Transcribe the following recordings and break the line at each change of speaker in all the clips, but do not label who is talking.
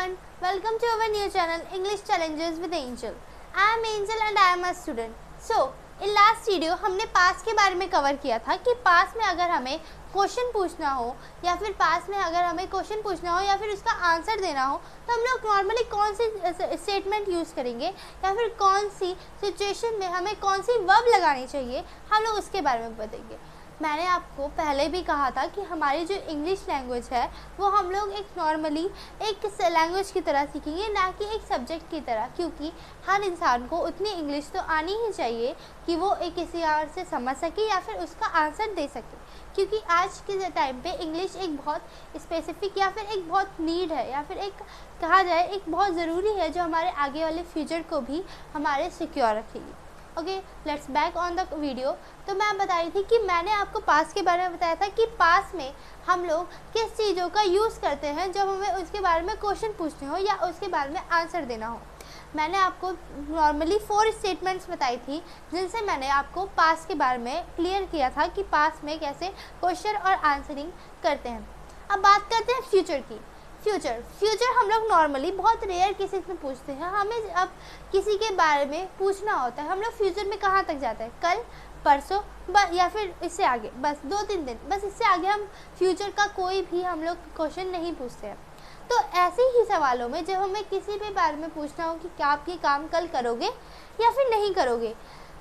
everyone, welcome to our new channel English Challenges with Angel. I am Angel and I am a student. So, in last video हमने पास के बारे में cover किया था कि पास में अगर हमें क्वेश्चन पूछना हो या फिर पास में अगर हमें क्वेश्चन पूछना हो या फिर उसका आंसर देना हो तो हम लोग नॉर्मली कौन सी स्टेटमेंट यूज़ करेंगे या फिर कौन सी सिचुएशन में हमें कौन सी वर्ब लगानी चाहिए, हम लोग उसके बारे में बताएंगे। मैंने आपको पहले भी कहा था कि हमारी जो इंग्लिश लैंग्वेज है वो हम लोग एक नॉर्मली एक लैंग्वेज की तरह सीखेंगे, ना कि एक सब्जेक्ट की तरह, क्योंकि हर इंसान को उतनी इंग्लिश तो आनी ही चाहिए कि वो एक किसी और से समझ सके या फिर उसका आंसर दे सके। क्योंकि आज के टाइम पे इंग्लिश एक बहुत स्पेसिफिक या फिर एक बहुत नीड है या फिर एक कहा जाए एक बहुत ज़रूरी है जो हमारे आगे वाले फ्यूचर को भी हमारे सिक्योर रखेगी। Okay, let's back on the video. तो मैं बता रही थी कि मैंने आपको पास के बारे में बताया था कि पास में हम लोग किस चीज़ों का यूज़ करते हैं जब हमें उसके बारे में क्वेश्चन पूछने हो या उसके बारे में आंसर देना हो। मैंने आपको नॉर्मली 4 स्टेटमेंट्स बताई थी जिनसे मैंने आपको पास के बारे में क्लियर किया था कि पास में कैसे क्वेश्चन और आंसरिंग करते हैं। अब बात करते हैं फ्यूचर की। फ्यूचर हम लोग नॉर्मली बहुत रेयर केसेस में पूछते हैं। हमें अब किसी के बारे में पूछना होता है, हम लोग फ्यूचर में कहाँ तक जाते हैं, कल, परसों, या फिर इससे आगे, बस 2-3 दिन, बस इससे आगे हम फ्यूचर का कोई भी हम लोग क्वेश्चन नहीं पूछते हैं। तो ऐसे ही सवालों में जब हमें किसी भी बारे में पूछना हो कि क्या आप ये काम कल करोगे या फिर नहीं करोगे,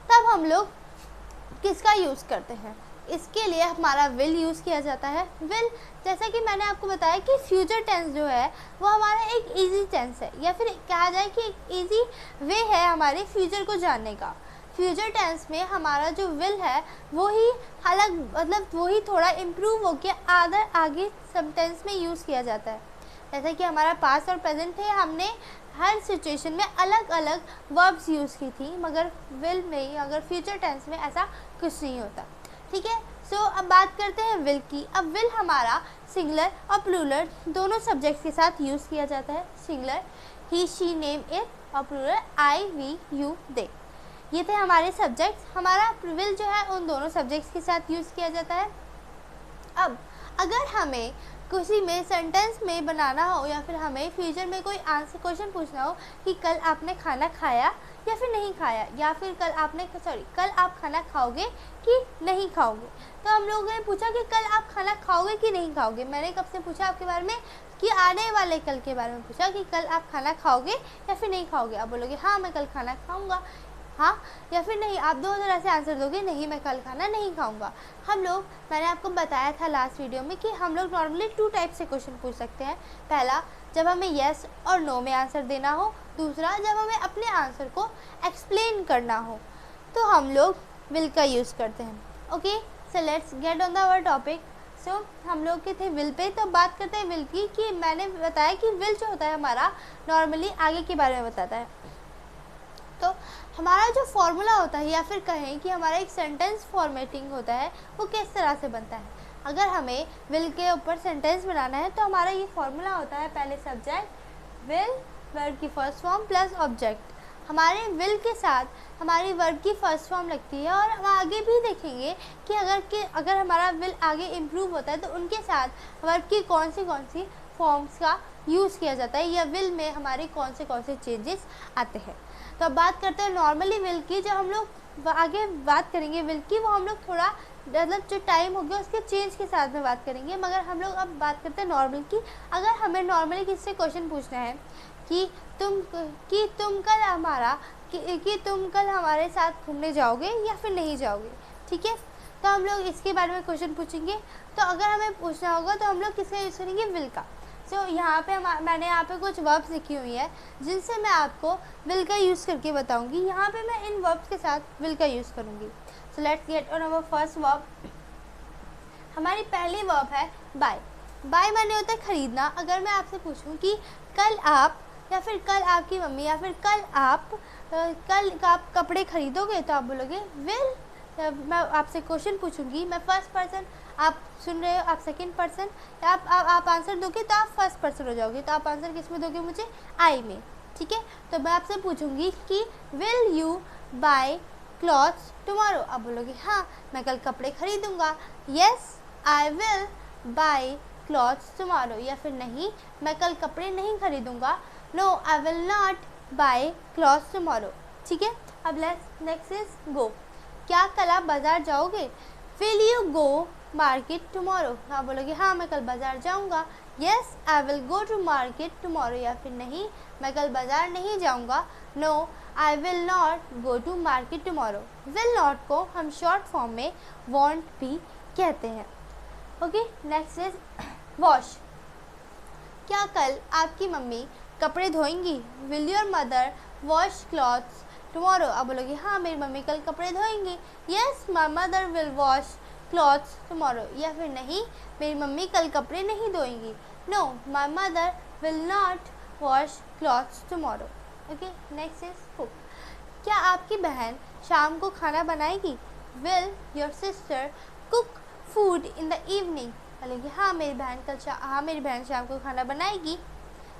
तब हम लोग किसका यूज़ करते हैं। इसके लिए हमारा विल यूज़ किया जाता है। विल, जैसा कि मैंने आपको बताया कि फ्यूचर टेंस जो है वो हमारा एक इजी टेंस है या फिर कहा जाए कि एक इजी वे है हमारे फ्यूचर को जानने का। फ्यूचर टेंस में हमारा जो विल है वो ही अलग, मतलब वो ही थोड़ा इम्प्रूव होकर आगे सब टेंस में यूज़ किया जाता है। जैसा कि हमारा पास्ट और प्रेजेंट है, हमने हर सिचुएशन में अलग अलग वर्ब्स यूज़ की थी, मगर विल में अगर फ्यूचर टेंस में ऐसा कुछ नहीं होता। ठीक है, सो अब बात करते हैं विल की। अब विल हमारा सिंगुलर और प्लूरल दोनों सब्जेक्ट्स के साथ यूज़ किया जाता है। Singular he, she, name, it और प्लूरल आई, वी, यू, दे। ये थे हमारे सब्जेक्ट्स। हमारा विल जो है उन दोनों सब्जेक्ट्स के साथ यूज़ किया जाता है। अब अगर हमें किसी में सेंटेंस में बनाना हो या फिर हमें फ्यूचर में कोई आंसर क्वेश्चन पूछना हो कि कल आपने खाना खाया या फिर नहीं खाया, या फिर कल आप खाना खाओगे कि नहीं खाओगे, तो हम लोगों ने पूछा कि कल आप खाना खाओगे कि नहीं खाओगे। मैंने कब से पूछा आपके बारे में कि आने वाले कल के बारे में पूछा कि कल आप खाना खाओगे या फिर नहीं खाओगे। आप बोलोगे हाँ मैं कल खाना खाऊंगा, हाँ या फिर नहीं। आप 2 तरह से आंसर दोगे, नहीं मैं कल खाना नहीं खाऊंगा। मैंने आपको बताया था लास्ट वीडियो में कि हम लोग नॉर्मली 2 टाइप से क्वेश्चन पूछ सकते हैं। पहला, जब हमें येस और नो में आंसर देना हो। दूसरा, जब हमें अपने आंसर को एक्सप्लेन करना हो, तो हम लोग विल का यूज़ करते हैं। Okay, so let's get on the our topic. So हम लोग के थे विल पे, तो बात करते हैं विल की। कि मैंने बताया कि विल जो होता है हमारा नॉर्मली आगे के बारे में बताता है। तो हमारा जो फॉर्मूला होता है या फिर कहें कि हमारा एक सेंटेंस फॉर्मेटिंग होता है वो किस तरह से बनता है। अगर हमें विल के ऊपर सेंटेंस बनाना है तो हमारा ये फॉर्मूला होता है, पहले सब्जेक्ट विल, वर्ब की फर्स्ट फॉर्म प्लस ऑब्जेक्ट। हमारे विल के साथ हमारी वर्ब की फर्स्ट फॉर्म लगती है। और हम आगे भी देखेंगे कि अगर हमारा विल आगे इम्प्रूव होता है तो उनके साथ वर्ब की कौन सी फॉर्म्स का यूज़ किया जाता है या विल में हमारे कौन से चेंजेस आते हैं। तो अब बात करते हैं नॉर्मली विल की। जो हम लोग आगे बात करेंगे विल की, वो हम लोग थोड़ा मतलब जो टाइम हो गया उसके चेंज के साथ में बात करेंगे। मगर हम लोग अब बात करते हैं नॉर्मल की। अगर हमें नॉर्मली किससे क्वेश्चन पूछना है कि तुम कल हमारे साथ घूमने जाओगे या फिर नहीं जाओगे, ठीक है, तो हम लोग इसके बारे में क्वेश्चन पूछेंगे। तो अगर हमें पूछना होगा तो हम लोग किसका यूज़ करेंगे, विल का। सो यहाँ पे मैंने यहाँ पे कुछ वर्ब्स लिखी हुई है जिनसे मैं आपको विल का यूज़ करके बताऊँगी। यहाँ पे मैं इन वर्ब्स के साथ विल का यूज़ करूँगी। सो let's get on our first verb. हमारी पहली वर्ब है बाय। बाय माने होता है खरीदना। अगर मैं आपसे पूछूं कि कल आप या फिर कल आपकी मम्मी या फिर कल आप कपड़े खरीदोगे, तो आप बोलोगे विल। मैं आपसे क्वेश्चन पूछूंगी, मैं फर्स्ट पर्सन, आप सुन रहे हो, आप सेकंड पर्सन, आप आंसर दोगे तो आप फर्स्ट पर्सन हो जाओगे। तो आप आंसर किस में दोगे मुझे, आई में, ठीक है। तो मैं आपसे पूछूंगी कि will you buy clothes tomorrow. आप बोलोगे हाँ मैं कल कपड़े खरीदूंगा, yes I will buy clothes tomorrow, या फिर नहीं मैं कल कपड़े नहीं खरीदूंगा, no I will not buy clothes tomorrow. ठीक है, अब नेक्स्ट इज गो. क्या कल आप बाजार जाओगे? Will you go market tomorrow? आप बोलोगे हाँ मैं कल बाजार जाऊंगा. Yes I will go to market tomorrow, या फिर नहीं मैं कल बाजार नहीं जाऊंगा, no I will not go to market tomorrow. will not को हम शॉर्ट फॉर्म में won't भी कहते हैं. Okay, next is wash. क्या कल आपकी मम्मी कपड़े धोएंगी? Will your mother wash clothes tomorrow? आप बोलोगे हाँ मेरी मम्मी कल कपड़े धोएंगी. Yes my mother will wash clothes tomorrow, या फिर नहीं मेरी मम्मी कल कपड़े नहीं धोएंगी, no my mother will not wash clothes tomorrow. Okay, next is cook. क्या आपकी बहन शाम को खाना बनाएगी? Will your sister cook food in the evening? बोलेगी हाँ मेरी बहन शाम को खाना बनाएगी.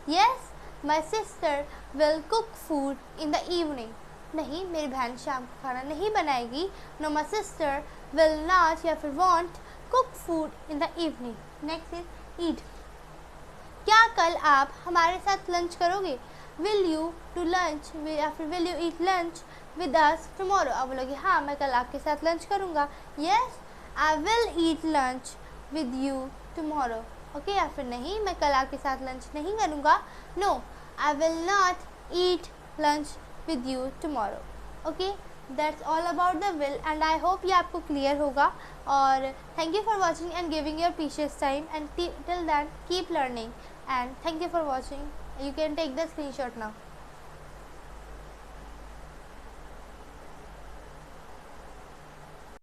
Yes my sister will cook food in the evening. नहीं मेरी बहन शाम को खाना नहीं बनाएगी, no my sister will not या फिर won't cook food in the evening. next is eat. क्या कल आप हमारे साथ लंच करोगे? Will you to lunch या फिर will you eat lunch with us tomorrow? आप बोलोगे हाँ मैं कल आपके साथ लंच करूँगा. Yes I will eat lunch with you tomorrow. Okay, या फिर नहीं मैं कल आपके साथ लंच नहीं करूँगा, no I will not eat lunch with you tomorrow. Okay, that's all about the will and I hope ये आपको क्लियर होगा. और thank you for watching and giving your precious time and till then keep learning and thank you for watching. You can take the screenshot now.